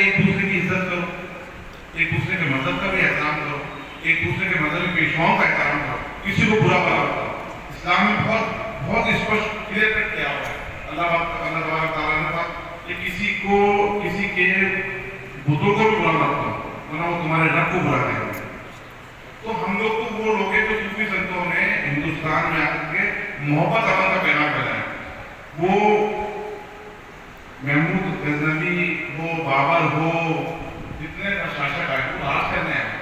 कि एक दूसरे की इज्जत करो, एक दूसरे के मजहब का भी एहतराम करो, एक दूसरे के मजहबी पेशवाओं का एहतराम करो, किसी को बुरा भला करो। इस्लाम में बहुत बहुत स्पष्ट क्लियर कट किया हुआ है। अल्लाह ताला ने कहा कि किसी के बुतों को भी बुरा मत करो, वरना वो तुम्हारे रब को बुरा करेंगे। तो हम लोग को वो लोग हैं जो सूफी संतों ने हिंदुस्तान में आकर के मोहब्बत अमन का पैगाम फैलाया। वो महमूद गजनवी हो, बाबर हो, जितने शासक आए वो राज करने आए।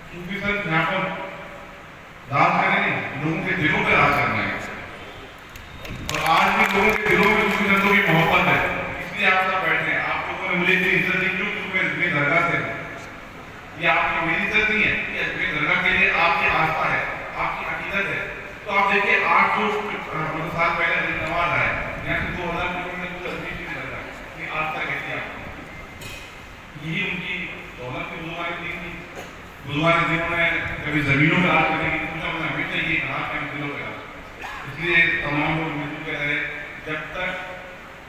सूफी संत यहाँ पर राज करने नहीं, लोगों के दिलों पर राज करना है। और आज भी लोगों के दिलों में सूफी संतों की मोहब्बत है, इसलिए आप सब बैठे हैं। आप लोगों ने मुझे इतनी इज्जत दी क्यों? क्योंकि मैं दरगाह से, ये आपकी मेरी इज्जत नहीं है, ये दरगाह के लिए आपकी आस्था है, आपकी अकीदत है। तो आप देखिए 800 साल पहले नवाज आए, यहाँ से 2000 किलोमीटर आस्था कहती है आपको। यही उनकी दौलत की बुजुर्ग थी। बुजुर्ग जिन्होंने कभी जमीनों में राज करने की पूछा, उन्होंने हमेशा ये कहा कि हम दिलों में राज। इसलिए तमाम लोग मिलजुल कर रहे, जब तक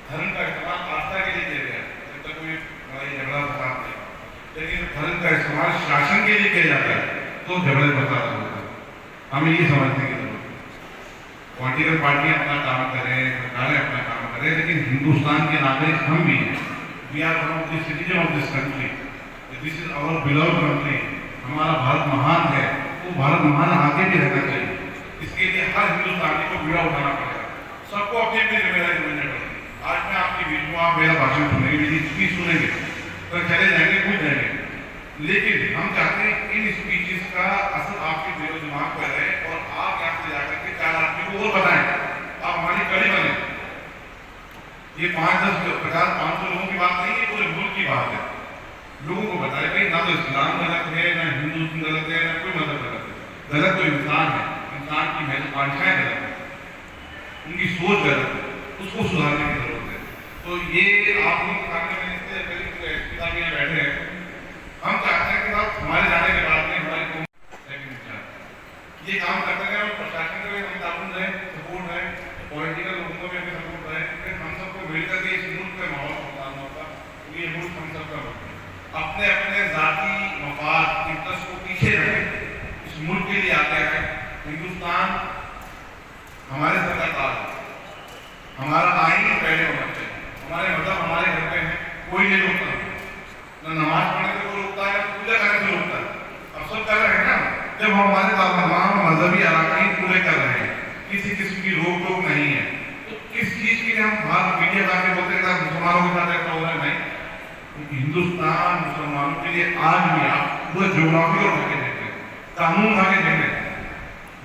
धर्म का इस्तेमाल आस्था के लिए किया गया, जब तक कोई लड़ाई झगड़ा फसाद नहीं। लेकिन धर्म का इस्तेमाल शासन के लिए किया जाता है तो झगड़े फसाद होता है। हमें ये समझने की जरूरत है। पॉलिटिकल पार्टियां अपना काम करें, सरकारें अपना काम करें, लेकिन हिंदुस्तान के नागरिक हम भी हैं। We are one of the citizen of this country, this is our beloved country. हमारा भारत महान है, वो भारत महान आगे भी रहना चाहिए। इसके लिए हर हिंदुस्तानी को बीड़ा उठाना पड़ेगा, सबको अपनी अपनी जिम्मेदारी समझनी पड़ेगी। आज मैं आपके बीच में, आप मेरा भाषण सुनेंगे, मेरी स्पीच सुनेंगे तो चले जाएंगे, भूल जाएंगे। लेकिन हम चाहते हैं इन स्पीचेस का असर आपके दिलो दिमाग पर रहे और आप यहाँ से जाकर के 4 आदमी को और बताएं, आप हमारी कड़ी बने। ये 5, 10, 50, 500 लोगों की बात नहीं है, पूरे मुल्क की बात है। लोगों को बताए भाई ना तो इस्लाम गलत है, ना हिंदुज़म गलत है, ना कोई मजहब गलत है। गलत तो इंसान है, इंसान की महत्वाकांक्षाएं गलत है, उनकी सोच गलत है, उसको सुधारने की जरूरत है। तो ये आप लोग सामने बैठे हैं, हम चाहते हैं कि आप हमारे जाने के बाद में हमारे ये काम करते हैं और प्रशासन का भी हम ताउन रहे, सपोर्ट है, पॉलिटिकल लोगों का भी हमें सपोर्ट है। फिर हम सबको मिलकर के इस मुल्क का माहौल संभालना होगा। ये मुल्क हम सबका मुल्क है। अपने अपने जाति मफाद इंटरेस्ट को पीछे रखें, इस मुल्क के लिए आते हैं। हिंदुस्तान हमारे सर का ताज है, हमारा आइन पहले होना चाहिए, हमारे मजहब हमारे घर पे है, कोई नहीं रोकता, न नमाज पढ़ने से कोई रोकता है, पूजा करने से रोकता है। अब सब कर रहे हैं ना, जब हम हमारे तमाम मजहबी अराकीन पूरे कर रहे हैं, किसी किस्म की रोक टोक नहीं है, तो किस चीज के लिए हम बात मीडिया जाके बोलते हैं मुसलमानों के साथ ऐसा हो रहा है? नहीं, हिंदुस्तान मुसलमानों के लिए आज भी आप पूरे ज्योग्राफी को ढके देते हैं, कानून ढके देते हैं।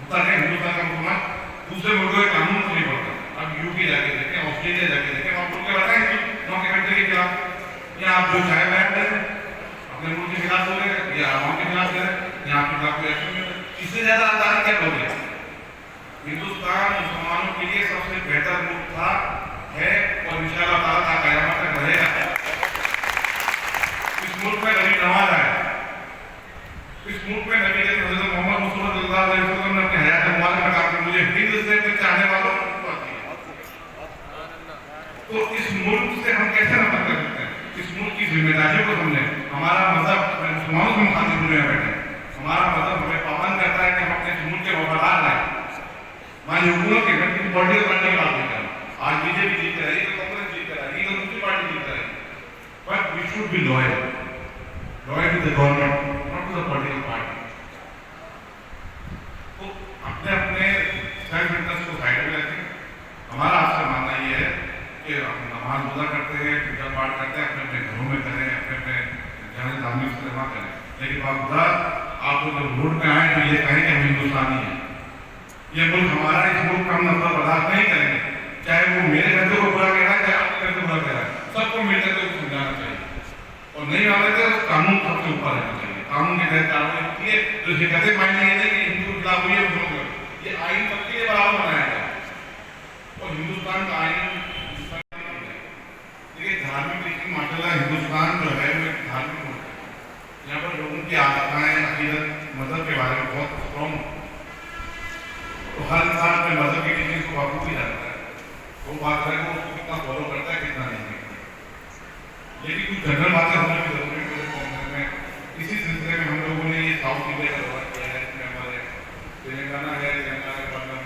होता है हिंदुस्तान का मुसलमान दूसरे मुल्कों के कानून को नहीं पढ़ता। अब यूपी जाके देखें, ऑस्ट्रेलिया जाके देखें, आप लोग बताएं कि नौके कंट्री के खिलाफ या आप जो चाहे बैठ रहे हैं, अपने मुल्क के खिलाफ बोल रहे हैं या आवाम के खिलाफ दे रहे हैं, यहाँ के खिलाफ कोई एक्शन नहीं होता। इससे ज्यादा आजादी क्या लोगे? हिंदुस्तान मुसलमानों के लिए सबसे बेहतर मुल्क था, है और इंशाअल्लाह ताला क़यामत तक रहेगा। इस मुल्क में नबी नवाज आए, इस मुल्क में नबी हज़रत मोहम्मद मुस्तफ़ा सल्लल्लाहु अलैहि वसल्लम ने अपने हयात मुबारक में कहा कि मुझे हिंद से चाहने वालों को आती है। तो इस मुल्क से हम कैसे नफरत कर सकते हैं? इस मुल्क की जिम्मेदारियों को समझें। हमारा मजहब मुसलमानों से मुखातिब हुए हैं बैठे, हमारा मजहब हमें पाबंद करता है कि हम अपने मुल्क के वफादार रहें। हमारी हुकूमत के घर की पॉलिटिकल पार्टी की बात नहीं कर रहा। आज बीजेपी जीत कर रही है, कांग्रेस जीत कर रही है, तो दूसरी पार्टी जीत कर रही है। But we should be loyal to the government, not to the political party. तो अपने अपने सेल्फ इंटरेस्ट को साइड में रखें। हमारा आपसे मानना ये है कि हम नमाज रोजा करते हैं, पूजा पाठ करते हैं, अपने अपने घरों में करें, अपने अपने जहाँ धार्मिक इस्तेमाल करें, लेकिन बाबा आप लोग जब वोट में आए तो ये कहें कि हम हिंदुस्तानी हैं, ये मुल्क हमारा, इस मुल्क का हम नफरत बर्दाश्त नहीं करेंगे। चाहे वो मेरे घर को बुरा कह रहा है, चाहे आपके घर को बुरा कह रहा है, सबको मिलकर के समझाना चाहिए। और नहीं माने तो कानून सबसे ऊपर रहना चाहिए। कानून के तहत कार्रवाई होती है, तो इसे कहते मायने ये नहीं कि हिंदू के खिलाफ हुई है, मुसलमान, ये आइन सबके लिए बराबर बनाया गया और हिंदुस्तान का आइन धार्मिक दृष्टि माशाल्लाह हिंदुस्तान जो है वो एक धार्मिक मुल्क है। यहाँ पर लोगों की आस्थाएं, अकीदत, मजहब के बारे में बहुत स्ट्रॉन्ग, तो हर इंसान अपने मजहब की टीचिंग को बाखूबी जानता है। वो बात है वो उसको कितना फॉलो करता है, कितना नहीं करता। लेकिन कुछ जनरल बातें होने की जरूरत है में। इसी सिलसिले में हम लोगों ने ये साउथ इंडिया का दौरा किया है, इसमें हमारे तेलंगाना है, तेलंगाना के बाद में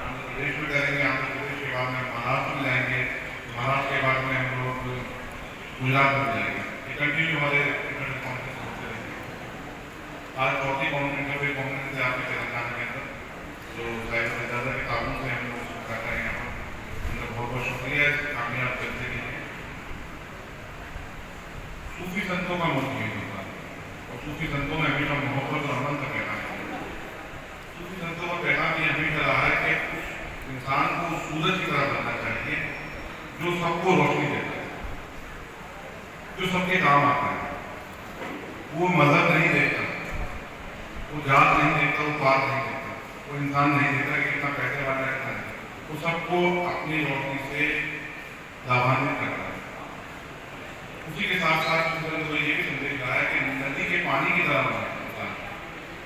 आंध्र प्रदेश में करेंगे, आंध्र प्रदेश के बाद में महाराष्ट्र में जाएंगे, महाराष्ट्र के बाद में हम लोग गुजरात में जाएंगे। ये कंटिन्यू हमारे कॉन्फ्रेंस होते रहेंगे। आज चौथी कॉन्फ्रेंस है आपके तेलंगाना के अंदर, जो साहिब दादा के काबू से हम लोग कर रहे हैं यहाँ पर। उनका बहुत बहुत शुक्रिया इस कामयाब करने के लिए। सूफी संतों का मुल्क ये होता है और सूफी संतों में हमेशा मोहब्बत और अमन का पैगाम है। सूफी संतों का पैगाम ये हमेशा रहा है कि उस इंसान को सूरज की तरह बनना चाहिए जो सबको रोशनी देता है, जो सबके काम आता है। वो मजहब नहीं देखता, वो जात नहीं देखता, वो पात नहीं देखता, वो इंसान नहीं देखता कि कितना पैसे वाला है, इतना नहीं। वो सबको अपनी रोशनी से लाभान्वित करता है। उसी के साथ साथ तो ये भी संदेश रहा है कि नदी के पानी की तरह होता है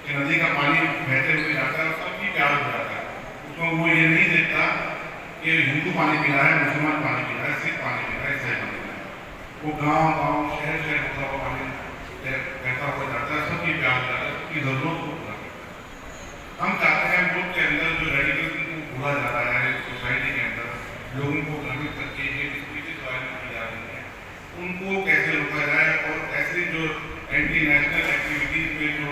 कि नदी का पानी बहते हुए जाता है और सबकी प्यार हो जाता है। उसमें वो ये नहीं देखता कि हिंदू पानी पी रहा है, मुसलमान पानी पी रहा है, सिख पानी पी रहा है, ईसाई पानी पी रहा है। वो गाँव शहर होता हुआ पानी बहता हुआ जाता है, सबकी प्यार हो जाता है, सबकी जरूरत को पूरा करता है। हम चाहते हैं ग्रुप के अंदर जो रेडिकलिज्म को भूला जा रहा है सोसाइटी के अंदर, लोगों को भ्रमित करके ये की जा रही है, उनको कैसे रोका जाए और ऐसे जो एंटी नेशनल एक्टिविटीज में जो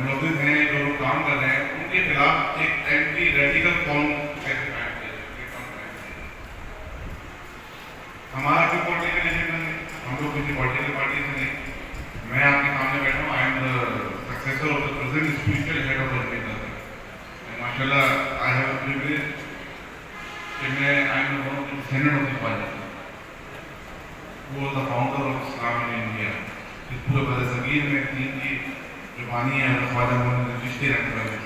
मुलविस हैं, जो लोग काम कर रहे हैं, उनके खिलाफ एक एंटी रेडिकल फॉर्म कैसे कायम किया जाए। हमारा कोई पॉलिटिकल एजेंडा नहीं, हम लोग किसी पॉलिटिकल पार्टी से नहीं। मैं आपके सामने बैठा हूँ, I am the successor of the present spiritual head of the माशाल्लाह। आई हैव प्रिविलेज कि मैं I am one of the senate of the party, वो the founder of Islam in India. इस पूरे बरसगीर में दीन की जो बानी है ख्वाजा मोहम्मद चिश्ती रहने वाले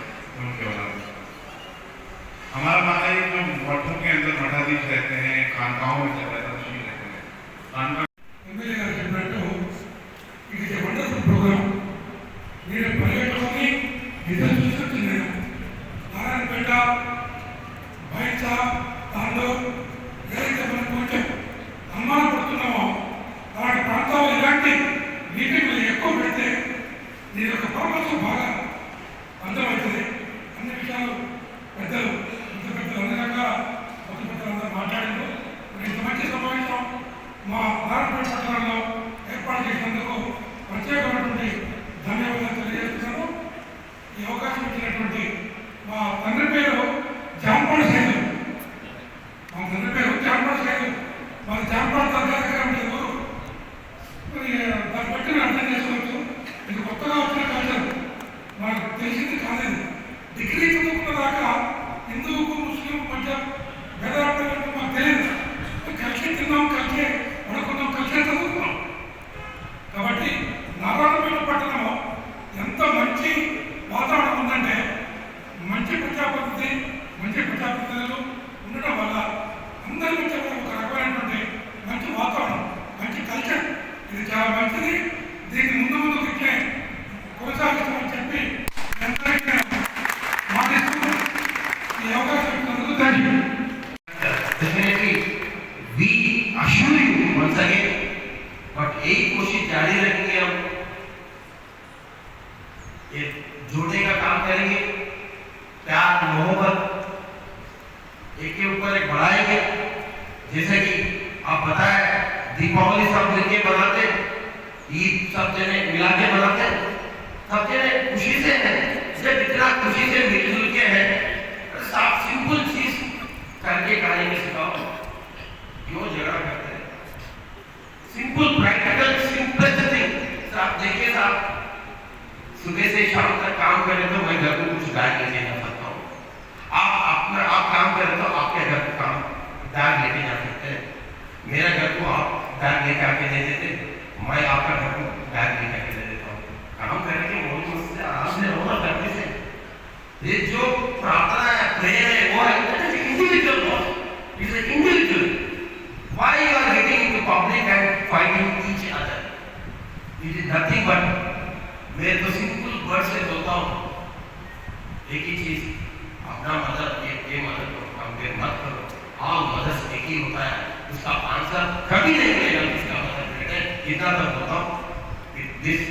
उनके औलाद। हमारा मानना है जो मठों के अंदर मठाधीश रहते हैं, खानकाहों में रहते हैं, खानका ఎమ్మెల్యే గారు చెప్పినట్టు ఇది వండర్ఫుల్ ప్రోగ్రామ్. నేను పర్యటనని ఎదురు చూస్తుంటే నేను నారాయణపేట బయట దానిలో ఏదైతే మనం కొంచెం అనుమానపడుతున్నామో అలాంటి ప్రాంతాల్లో ఇలాంటి మీటింగ్లు ఎక్కువ పెడితే దీని యొక్క పర్పస్ బాగా అర్థమవుతుంది. అన్ని విషయాలు పెద్దలు అన్ని రకాల పెద్దలందరూ మాట్లాడారు. ఇంత మంచి సమావేశం మా నారాయణపేట పట్టణంలో ఏర్పాటు చేసినందుకు ప్రత్యేకమైనటువంటి ధన్యవాదాలు తెలియజేస్తున్నాను. ఈ అవకాశం ఇచ్చినటువంటి మా తండ్రి పేరు జాంపాడు సైదు, మా తండ్రి పేరు జాంపాడు సైదు, మరి జాంపాడు దగ్గర ఉంటుంది ఊరు. మరి దాన్ని బట్టి నేను అర్థం చేసుకోవచ్చు. ఇది కొత్తగా వచ్చిన కల్చర్, మనకు తెలిసింది కాలేదు. డిగ్రీ చదువుకున్న దాకా హిందువుకు ముస్లిం మధ్య భేదాభిప్రాయాలు మాకు తెలియదు. కలిసి తిన్నాం, కలిసి పడుకున్నాం, కలిసి చదువుకున్నాం. కాబట్టి నారాయణపేట పట్టణంలో ఎంత మంచి వాతావరణం ఉందంటే మంచి ప్రజాప్రతినిధులు ఉండడం వల్ల అందరి మధ్య ఒక రకమైనటువంటి మంచి వాతావరణం, మంచి కల్చర్, ఇది చాలా మంచిది. దీన్ని ముందు ఇట్లే కొనసాగిస్తామని చెప్పి అందరికీ మాటిస్తూ ఈ అవకాశం ఇచ్చినందుకు thank you. We assure you once again, but एक कोशिश जारी रखेंगे, हम ये जोड़ने का काम करेंगे, प्यार मोहब्बत एक के ऊपर एक बढ़ाएंगे। जैसे कि आप बताए दीपावली सब मिलके मनाते, ईद सब जने मिला के मनाते, सब जने खुशी से है। जब इतना खुशी से मिलजुल के है, साफ सिंपल चीज करके खाने के सिखाओ, क्यों झगड़ा करते हैं? Simple practical simple thing. आप देखिए साहब, सुबह से शाम तक काम करें तो मैं घर को कुछ बैग लेके जा सकता हूँ। आप काम करें तो आपके घर को काम बैग लेके जा सकते हैं। मेरा घर को आप बैग लेके आके दे देते, मैं आपका घर को बैग लेके आके दे देता हूँ। काम करने के मौज मस्ती से आराम से होना करने से ये जो प्रार्थना है, प्रेयर है, वो है individual loss, is individual. Why you are getting into public and fighting each other? It is nothing but मैं तो सिंपल वर्ड से बोलता हूँ, एक ही चीज, अपना मदद ये मदद को कंपेयर मत करो। ऑल मदद एक ही होता है, उसका आंसर कभी नहीं मिलेगा, इसका मदद इतना तक होता हूँ। दिस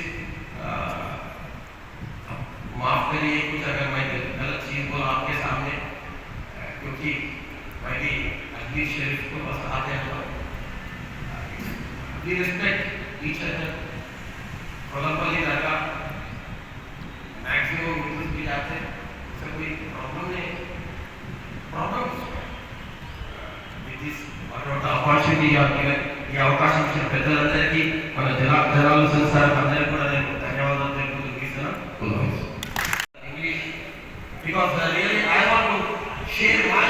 माफ करिए कुछ अगर मैं गलत चीज बोला आपके सामने, क्योंकि मैं भी अजमेर शरीफ को बस आते हैं तो वी रिस्पेक्ट ईच अदर। कोलमपल्ली लड़का मैक्सिमम मुस्लिम भी जाते हैं, उससे कोई प्रॉब्लम नहीं। प्रॉब्लम अपॉर्चुनिटी ఈ అవకాశం ఇచ్చిన పెద్దలందరికీ మన జలాలు సార్ అందరికీ కూడా నేను ధన్యవాదాలు తెలుపుతున్నాను. English because really I want to share my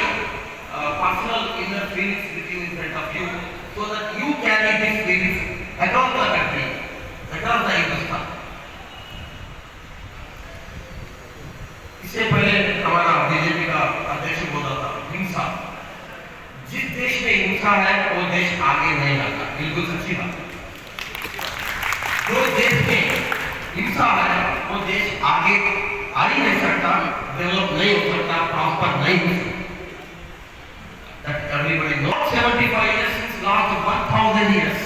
personal inner feelings with you in front of you so that you carry these feelings across the country, across the Hindustan. इससे पहले हमारा बीजेपी का अध्यक्ष बोला था हिंसा, जिस देश में हिंसा है वो देश आगे नहीं जाता। बिल्कुल सच्ची बात। जो देश में हिंसा है वो देश आगे आ ही नहीं सकता, डेवलप नहीं हो सकता, प्रॉस्पर नहीं हो सकता। That everybody knows. 75 years since last 1000 years.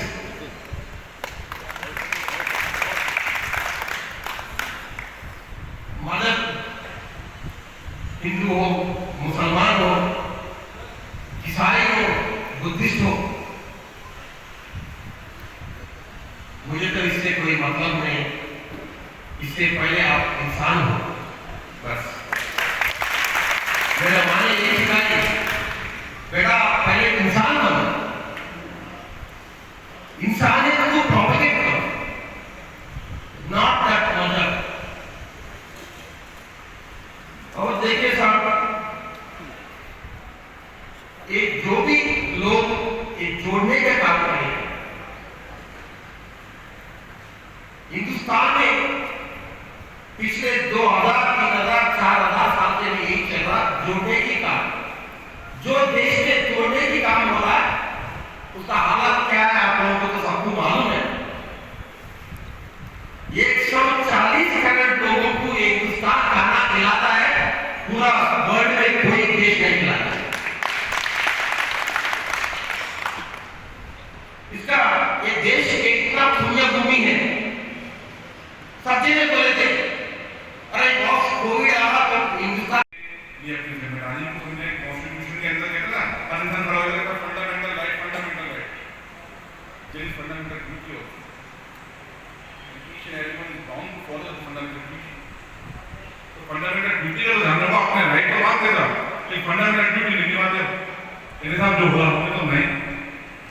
Mother Hindu हो, मुसलमान हो, ईसाई हो, बुद्धिस्ट हो, मुझे तो इससे कोई मतलब नहीं। इससे पहले आप इंसान हो, बस। मेरा माँ ने ये सिखाई, बेटा पहले इंसान बनो, इंसानियत को प्रोपेगेट करो, नॉट दैट मदर। और देखिए साहब, ये जो भी लोग ये जोड़ने का काम करें, हिंदुस्तान में पिछले 2000, 3000, 4000 साल से भी यही चल रहा, जोड़ने की काम। जो देश में जोड़ने की काम हो रहा है उसका हालत क्या है आप लोगों को तो सबको मालूम है। 140 करोड़ लोगों को ये हिंदुस्तान खाना खिलाता है, पूरा वर्ल्ड में कोई देश नहीं खिलाता। इसका ये देश इतना पुण्य भूमि है। सच्चे ने बोले थे अरे बॉस कोविड आया तो हिंदुस्तान ये अपनी जिम्मेदारी को समझे। कॉन्स्टिट्यूशन के अंदर कहता ना अनंतन रॉयल का फंडामेंटल राइट, फंडामेंटल राइट, जिस फंडामेंटल ड्यूटी हो, each and everyone is bound to follow the fundamental duty. तो फंडामेंटल ड्यूटी का ध्यान रखो, अपने राइट को बात देता लेकिन फंडामेंटल ड्यूटी नहीं निभाते हो। मेरे साथ जो हुआ होने तो नहीं,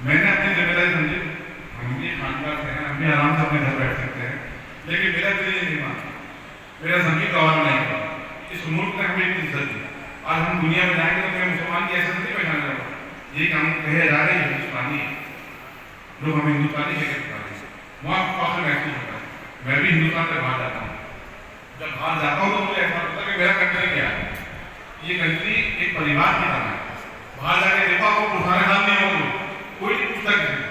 मैंने अपनी जिम्मेदारी समझी। हम भी खानदान से हैं, हम भी आराम से अपने घर बैठ सकते हैं, लेकिन मेरा दिल नहीं माना, मेरा संगीत का आवाज नहीं। इस मुल्क ने हमें इतनी इज्जत दी। आज हम दुनिया में जाएंगे तो मैं मुसलमान की ऐसा नहीं पहचाने लगा। ये काम कहे जा रहे हैं हिंदुस्तानी है, लोग हमें हिंदुस्तानी कहकर पुकारते हैं। वहाँ फख्र महसूस होता है। मैं भी हिंदुस्तान से बाहर जाता हूँ, जब बाहर जाता हूँ तो मुझे ऐसा लगता है कि मेरा कंट्री क्या है। ये कंट्री एक परिवार की तरह है। बाहर जाके देखा आपको पुराने हाल नहीं होंगे, कोई पुस्तक नहीं,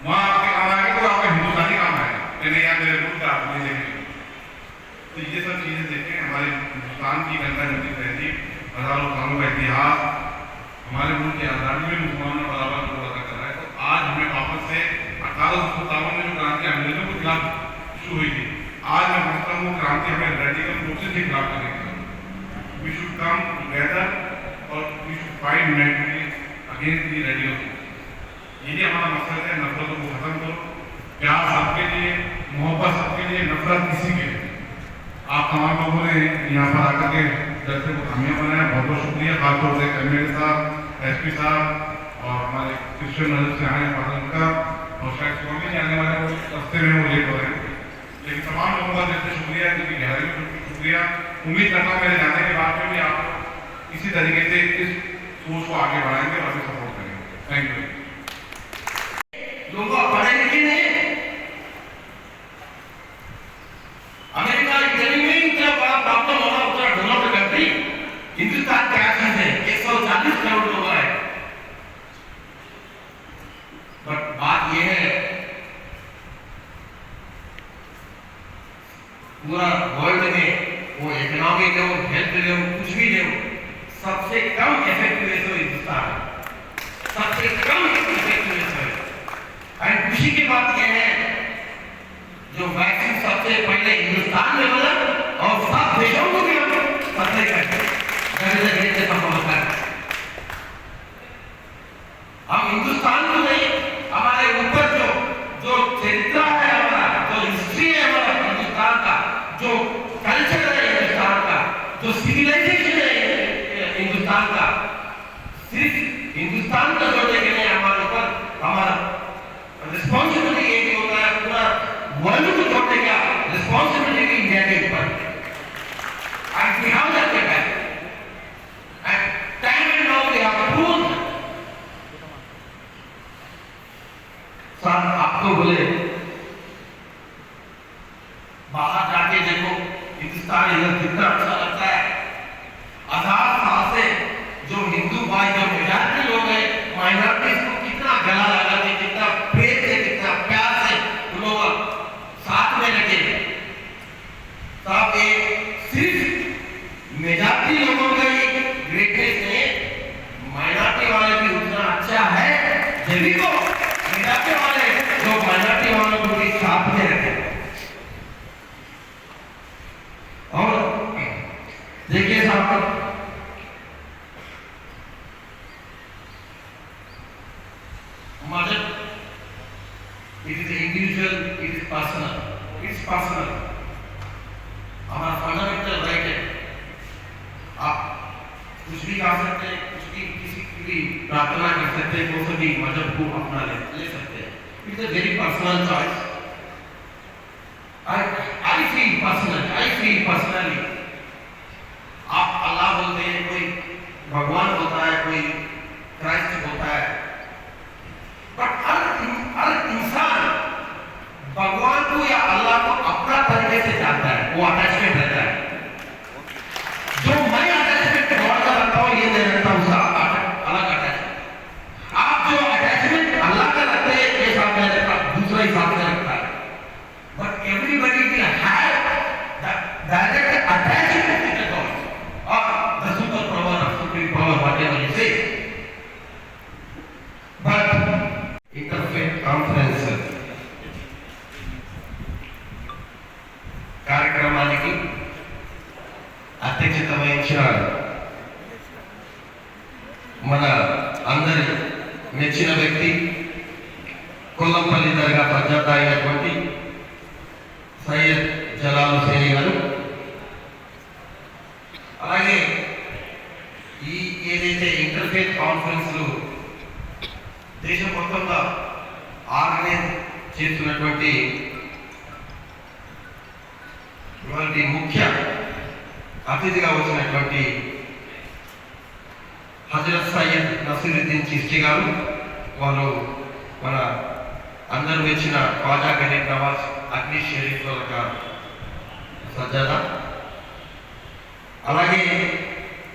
वहाँ आपके काम आएगा तो आपका हिंदुस्तानी काम आएगा। नहीं यार मेरे मुल्क का आप नहीं देखेंगे। तो ये सब चीजें देखें, हमारे हिंदुस्तान की गंगा नदी तहजीब, हजारों सालों का इतिहास, हमारे मुल्क की आज़ादी में मुसलमानों का बराबर को अदा कर रहा है। तो आज हमें वापस से 1857 में जो क्रांति अंग्रेजों के खिलाफ शुरू हुई थी, आज मैं समझता हूँ क्रांति हमें रेडिकल फोर्सेस के खिलाफ करने की। वी शुड कम टुगेदर और we should fight unitedly against the radical forces. यही हमारा मकसद है। नफरतों को खत्म करो, प्यार सबके लिए, मोहब्बत सबके लिए, नफरत किसी के लिए। आप तमाम लोगों ने यहाँ पर आकर के जलसे को कामयाब बनाया, बहुत बहुत शुक्रिया। खासतौर से कमेटी साहब, एसपी साहब और हमारे क्रिश्चियन नजर से आए पालन का, और शायद स्वामी जी आने वाले वो रास्ते में वो लेट हो रहे हैं, लेकिन तमाम लोगों का जैसे शुक्रिया, क्योंकि गहराई में शुक्रिया। उम्मीद करता हूँ मेरे जाने के बाद में भी आप इसी तरीके से इस सोच को आगे बढ़ाएंगे और हमें सपोर्ट करेंगे। Thank you. लोग पढ़े लिखे नहीं, अमेरिका इटली में इतना बड़ा प्रॉब्लम हो रहा, उतना डेवलप्ड कंट्री। हिंदुस्तान क्या चीज है, 140 करोड़ लोग हैं। बट बात यह है पूरा वर्ल्ड में वो इकोनॉमिक ले, हेल्थ ले, कुछ भी ले, सबसे कम इफेक्टिवनेस हिंदुस्तान है, सबसे कम इफेक्टिवनेस है। एंड खुशी की बात यह है जो वैक्सीन सबसे पहले हिंदुस्तान में बना और सब देशों को भी हम पता करते हम हिंदुस्तान को नहीं, हमारे ऊपर जो चरित्र है, हमारा जो हिस्ट्री है, हमारा हिंदुस्तान का जो कल्चर है, हिंदुस्तान का जो सिविलाइजेशन है हिंदुस्तान का, सिर्फ हिंदुस्तान को जोड़ने के लिए हमारे ऊपर हमारा रिस्पॉन्सिबिलिटी ये भी होता है, पूरा वर्ल्ड को जोड़ने का रिस्पॉन्सिबिलिटी इंडिया के ऊपर। And we have that capacity. And time and now we have proved. Sir आपको बोले बाहर जाके देखो हिंदुस्तान इधर कितना अच्छा लगता है। 1000 साल से जो हिंदू भाई जो मेजॉरिटी लोग हैं माइनॉरिटीज को कितना गला लगा के, कितना प्रेम से, कितना प्यार से उन लोग साथ में रखे। तब ये सिर्फ मेजॉरिटी लोगों का ये ग्रेटनेस है, माइनॉरिटी वाले भी उतना अच्छा है जब को मेजॉरिटी वाले जो माइनॉरिटी वालों को भी साथ में रखे। और देखिए साहब, मदद it is individual, it is personal, it's personal, हमारा फंडामेंटल राइट है। आप कुछ भी कर सकते हैं, कुछ भी किसी की भी प्रार्थना कर सकते हैं, वो सभी मजहब को अपना ले सकते हैं। It's a very personal choice. I feel personally आप अल्लाह बोलते हैं, कोई भगवान होता है, कोई क्राइस्ट होता है, बट हर इंसान भगवान को या अल्लाह को अपना तरीके से जानता है, वो अटैचमेंट रहता है। जो मैं अटैचमेंट गॉड का रखता हूँ, ये नहीं रखता हूँ, अलग अटैचमेंट। आप जो अटैचमेंट अल्लाह का रखते हैं, ये साथ में रखता, दूसरा ही साथ में रखता है। But everybody will have the direct attachment to the God और the super power of supreme power, whatever you say. But interfaith conference కార్యక్రమానికి అధ్యక్షత వహించిన మన అందరి మెచ్చిన వ్యక్తి కొల్లంపల్లి దర్గా ప్రజాత అయినటువంటి సయ్యద్ జలాల్ హుసేని గారు, అలాగే ఈ ఏదైతే ఇంటర్ఫేత్ కాన్ఫరెన్స్లు దేశం మొత్తంగా ఆర్గనైజ్ చేస్తున్నటువంటి ఇవాళ ముఖ్య అతిథిగా వచ్చినటువంటి హజరత్ సయ్యద్ నసీరుద్దీన్ చిష్టి గారు, వారు మన అందరూ వచ్చిన ఖ్వాజా గరీబ్ నవాజ్ అగ్ని షరీఫ్ యొక్క సజ్జాదా, అలాగే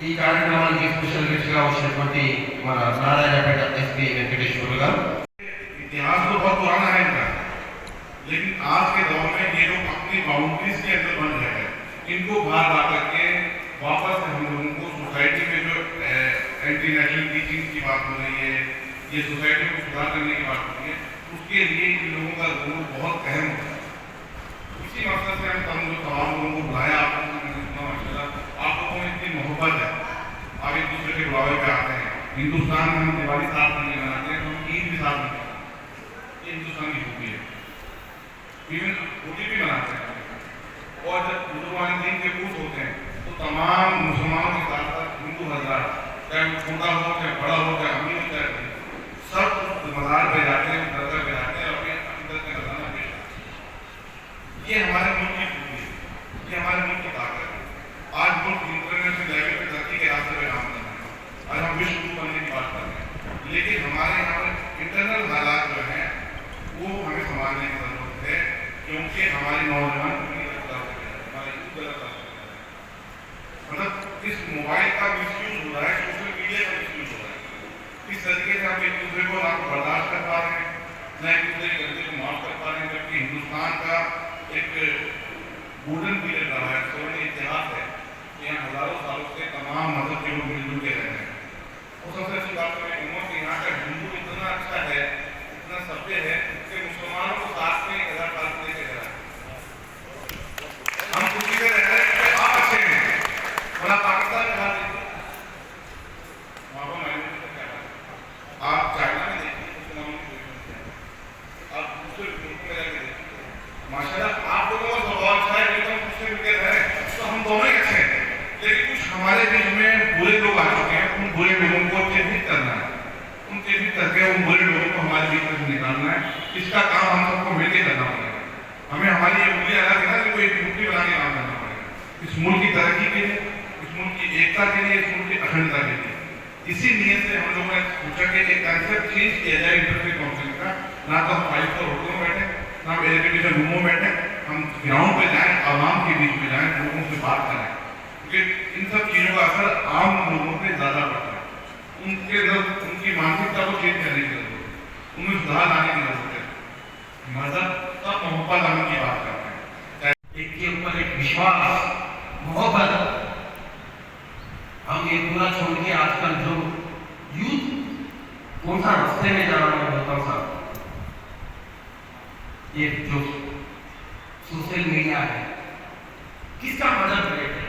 ఈ కార్యక్రమానికి స్పెషల్ గెస్ట్గా వచ్చినటువంటి మన నారాయణపేట ఎస్పీ వెంకటేశ్వర గారు। इतिहास तो बहुत पुराना है इनका, लेकिन आज के दौर में ये लोग अपनी बाउंड्रीज के अंदर बन रहे हैं। इनको बाहर ला करके वापस हम लोगों को सोसाइटी में जो एंटी नेशनल टीचिंग की बात हो रही है, ये सोसाइटी को सुधार करने की बात हो रही है, उसके लिए इन लोगों का रोल बहुत अहम है। इसी मकसद से हम तमाम लोगों को बुलाया। आप लोगों में इतनी मोहब्बत है, आप एक दूसरे के बुलावे पे आते हैं। हिंदुस्तान में हम दिवाली साथ नहीं मनाते हैं, तो हम ईद भी साथ नहीं मनाते, ये हिंदुस्तान की खूबी है। इवन होली भी मनाते हैं। और जब बुजुर्ग दिन के पूछ होते हैं तो तमाम मुसलमानों के साथ साथ हिंदू हजरात, चाहे वो छोटा हो, चाहे बड़ा हो, चाहे अमीर हो, चाहे गरीब, सब मज़ार पे जाते हैं, दरगाह पे जाते हैं, अपने अकीदत का नजराना पेश करते हैं। ये हमारे मुल्क की खूबी है, ये हमारे मुल्क की ताकत है। आज मुल्क इंटरनेशनल लेवल पे तरक्की के रास्ते पे काम कर रहे हैं, आज हम विश्व गुरु बनने की बात कर रहे हैं, लेकिन हमारे यहाँ पर इंटरनल हालात जो हैं वो हमें संभालने की जरूरत है, क्योंकि हमारे नौजवान मतलब इस मोबाइल का मिसयूज हो रहा है, सोशल मीडिया का मिसयूज हो रहा है। इस तरीके से हम एक दूसरे को ना बर्दाश्त कर पा रहे हैं, न एक दूसरे के गलती को माफ कर पा रहे हैं, जबकि हिंदुस्तान का एक गोल्डन पीरियड रहा है, स्वर्ण इतिहास है। यहाँ हजारों सालों से तमाम मजहब के लोग मिलजुल के रहते हैं। और सबसे अच्छी बात है उम्र के यहाँ का हिंदू इतना अच्छा है, इतना सभ्य है, इसके मुसलमान निकालना है, इसका काम हम सबको मिलकर करना पड़ेगा। हमें हमारी ये उंगली अलग है ना, कि कोई मुट्ठी बना के काम करना पड़ेगा इस मुल्क की तरक्की के लिए, इस मुल्क की एकता के लिए, इस मुल्क की अखंडता के लिए। इसी नीयत से हम लोगों ने सोचा कि एक कंसेप्ट चेंज किया जाए इंटरफेस काउंसिल का। ना तो हम 5 स्टार होटलों में बैठे, ना हम एयर कंडीशन रूमों में बैठे, हम ग्राउंड पे जाएं, आवाम के बीच में जाएं, लोगों से बात करें, क्योंकि इन सब चीज़ों का असर आम लोगों पे ज़्यादा पड़ता है। उनके अंदर उनकी मानसिकता को चेंज करने की जरूरत है, उनमें सुधार लाने की जरूरत है। मजहब सब मोहब्बत लाने की बात करते हैं, एक के ऊपर एक विश्वास, मोहब्बत। हम ये पूरा छोड़ के आजकल जो यूथ कौन सा रास्ते में जा रहा है बताओ साहब, ये जो सोशल मीडिया है, किसका मदद ग्रेट है?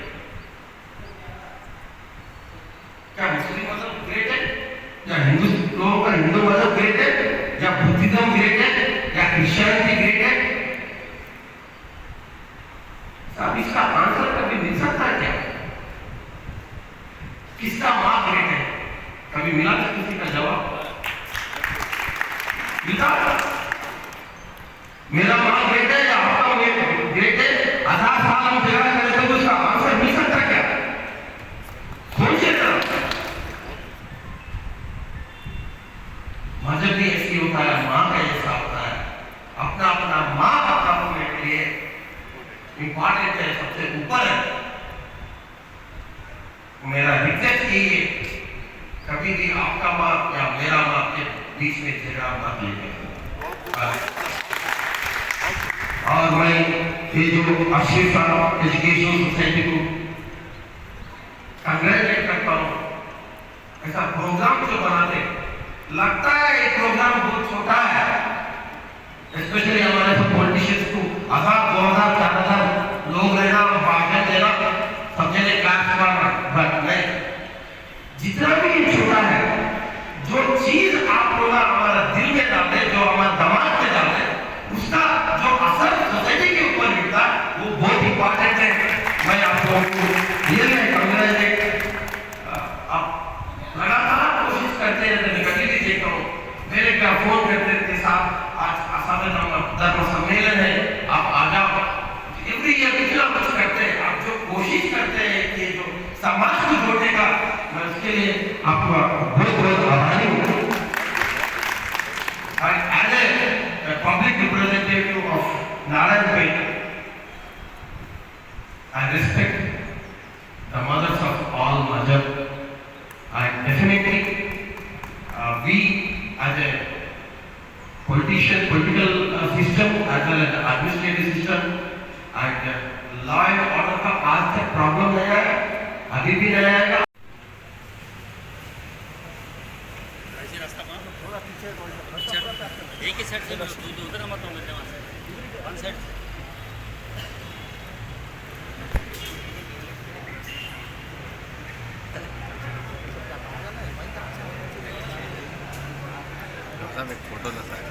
क्या मुस्लिम मदद ग्रेट है, या हिंदू लोगों का हिंदू मदद ग्रेट है, या बुद्धिज्म ग्रेट है, या क्रिश्चियनिटी ग्रेट है? साहब इसका आंसर कभी मिल सकता है क्या? किसका मां ग्रेट है? कभी मिला था किसी का जवाब? मिला? मेरा मां ग्रेट है या आपका ग्रेट है? 1000 साल हम झगड़ा करें तो उसका आंसर मिल सकता क्या? सोचिए जरा। मजहब भी ऐसी होता है, मां का ऐसा होता है, अपना अपना मां अपने के लिए इंपॉर्टेंट है, सबसे ऊपर है। मेरा रिक्वेस्ट यही है, कभी भी आपका माँ या मेरा माँ के बीच में झगड़ा मत लीजिए। और मैं ये जो अशिफा एजुकेशन सोसाइटी को कंग्रेचुलेट करता हूँ। ऐसा प्रोग्राम जो बनाते, लगता है ये प्रोग्राम बहुत छोटा है, स्पेशली हमारे सब पॉलिटिशियंस को 1000, 2000, 4000 लोग रहना और भाषण देना, सबके लिए क्लास मारना, बट नहीं, जितना भी ये छोटा है, जो चीज आप लोग हमारा दिल में डाले, जो हमारा दिमाग में डाले, उसका जो असर सोसाइटी के ऊपर मिलता है वो बहुत इंपॉर्टेंट है। मैं आप लोगों को रियली कांग्रेचुलेट, आप लगातार कोशिश करते रहते, नेगेटिविटी देखता हूँ, मेरे क्या फोन करते रहते, साहब आज असाधारण धर्म सम्मेलन है, आप आ जाओ। एवरी ईयर कितना कुछ करते हैं, आप जो कोशिश करते हैं कि जो समाज को जोड़ने का, मैं उसके लिए आपका बहुत बहुत आभारी हूँ। As a public representative of Narayanpet, I respect the mothers of all Mazhab, and definitely we as a political system as well as administrative system and law and order का आज तक प्रॉब्लम नहीं आया, अभी भी नहीं आएगा। एक ही साइड से उधर मत होंगे, वहाँ से वन साइड। एक फोटो लेता है।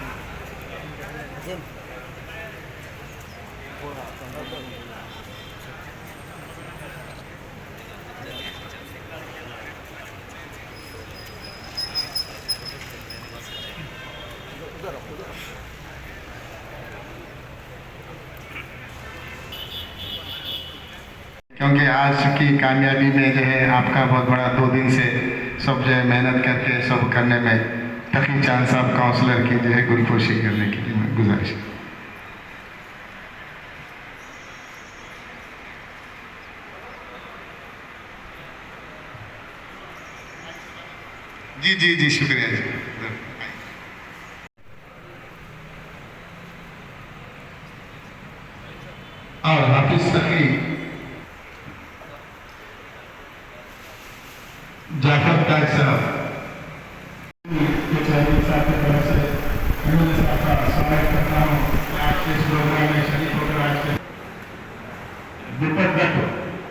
क्योंकि आज की कामयाबी में जो है आपका बहुत बड़ा 2 दिन से सब जो है मेहनत करके सब करने में तकी चांद साहब काउंसलर की जो है गुरुपोशी करने के लिए मैं गुजारिश। जी जी जी शुक्रिया जी। और हाफिज सखी जाफर ताज साहब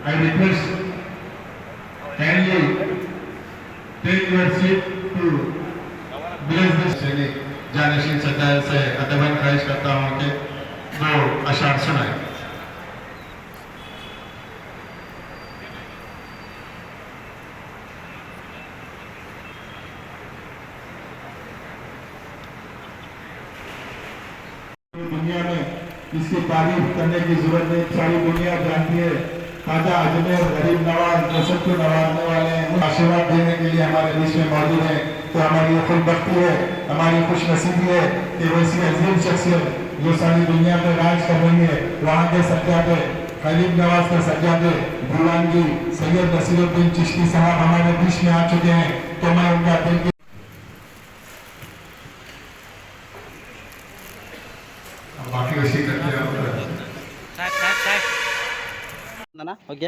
I request kindly take your seat to bless this चलिए जानशीन सदाल से अदबन ख्वाहिश करता हूँ कि वो अशार सुनाए। इसकी तारीफ करने की जरूरत नहीं, सारी दुनिया जानती है। ख्वाजा अजमेर गरीब नवाज जो सबको नवाजने वाले हैं, आशीर्वाद देने के लिए हमारे बीच में मौजूद हैं। तो हमारी ये खुशबख्ती है, हमारी खुशनसीबी है कि वैसी अजीम शख्सियत जो सारी दुनिया में राज कर रही है, वहाँ के सज्जादे गरीब नवाज के सज्जादे गुलामगी सैयद नसीरुद्दीन चिश्ती साहब हमारे बीच में आ चुके हैं। तो मैं उनका दिल की बाकी वैसे करते हैं ना ओके